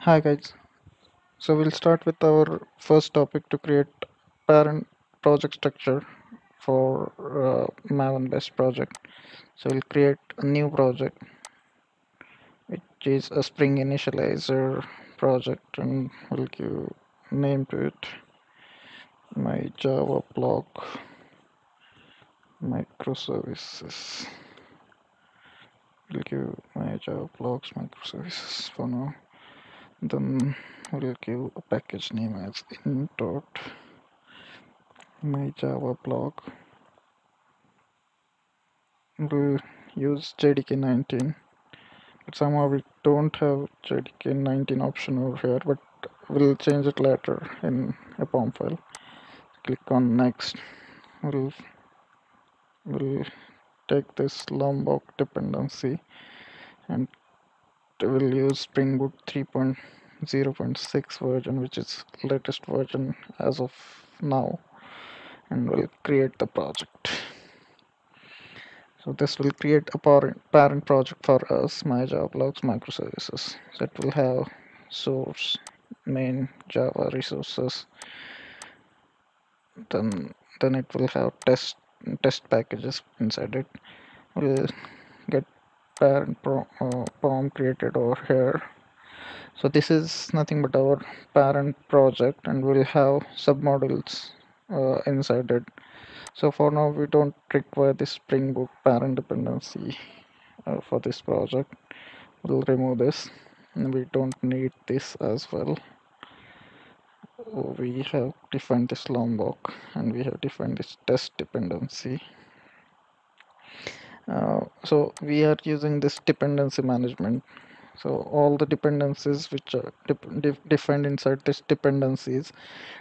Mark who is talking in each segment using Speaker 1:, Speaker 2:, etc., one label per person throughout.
Speaker 1: Hi guys. So we'll start with our first topic to create parent project structure for Maven based project. So we'll create a new project which is a Spring Initializer project, and we'll give name to it my Java block microservices. We'll give my Java blocks microservices for now. Then we'll give a package name as in dot my Java block. We'll use JDK 19, but somehow we don't have JDK 19 option over here, but we'll change it later in a POM file. Click on next. We'll take this Lombok dependency and we'll use Spring Boot 3.0.6 version, which is latest version as of now, and we'll create the project. So this will create a parent project for us, my Java blocks microservices. So it will have source, main, Java resources. Then it will have test packages inside it. We'll get parent pom created over here. So this is nothing but our parent project, and we'll have submodules inside it. So for now, we don't require this Spring Boot parent dependency for this project. We'll remove this, and we don't need this as well. We have defined this Lombok, and we have defined this test dependency. So we are using this dependency management. So all the dependencies which are defined inside this dependencies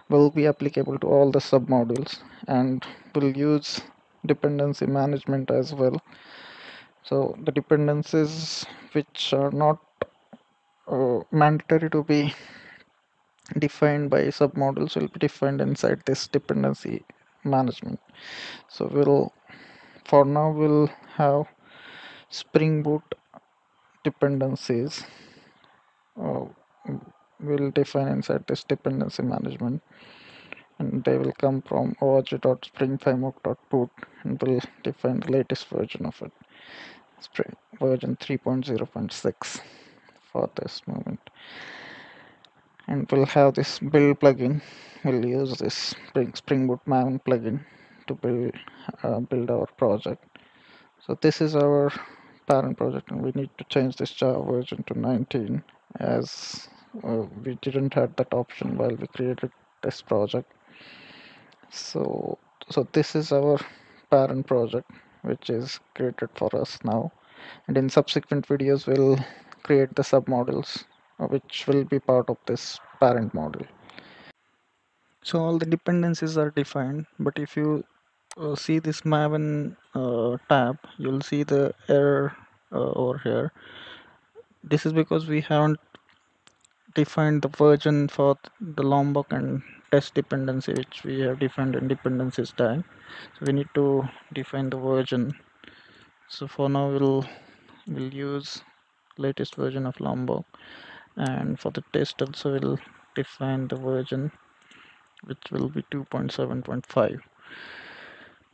Speaker 1: will be applicable to all the submodules, and we'll use dependency management as well. So the dependencies which are not mandatory to be defined by submodules will be defined inside this dependency management. So for now we'll have Spring Boot dependencies will define inside this dependency management, and they will come from org.springframework.boot, and will define the latest version of it, Spring version 3.0.6 for this moment. And we'll have this build plugin. We'll use this Spring Boot Maven plugin to build our project. So this is our parent project, and we need to change this Java version to 19, as we didn't have that option while we created this project. So this is our parent project, which is created for us now, and in subsequent videos we'll create the submodules which will be part of this parent module. So all the dependencies are defined, but if you see this Maven tab, you'll see the error over here. This is because we haven't defined the version for the Lombok and test dependency, which we have defined in dependencies tag. So we need to define the version. So for now we'll use latest version of Lombok, and for the test also we'll define the version, which will be 2.7.5.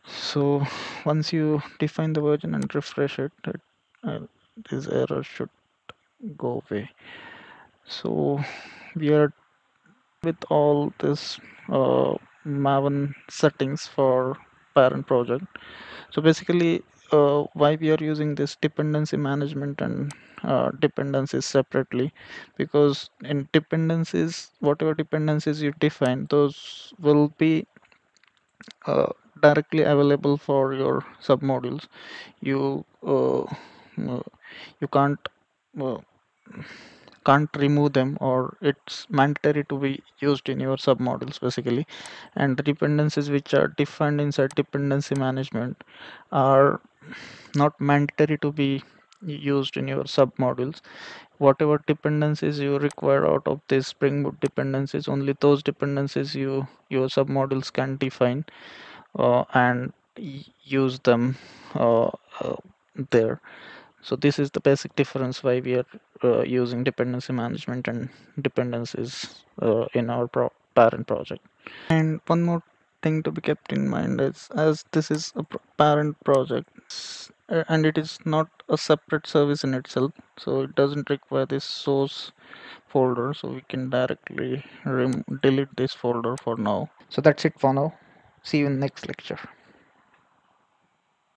Speaker 1: So once you define the version and refresh this error should go away. So we are with all this Maven settings for parent project. So basically, why we are using this dependency management and dependencies separately, because in dependencies, whatever dependencies you define, those will be uh, directly available for your submodules. You you uh, can't remove them, or it's mandatory to be used in your submodules basically. And the dependencies which are defined inside dependency management are not mandatory to be used in your submodules. Whatever dependencies you require out of this Spring Boot dependencies, only those dependencies your submodules can define and use them uh, uh, there. So this is the basic difference why we are using dependency management and dependencies in our parent project. And one more thing to be kept in mind is, as this is a parent project, and it is not a separate service in itself, so it doesn't require this source folder, so we can directly delete this folder for now. So that's it for now. See you in next lecture.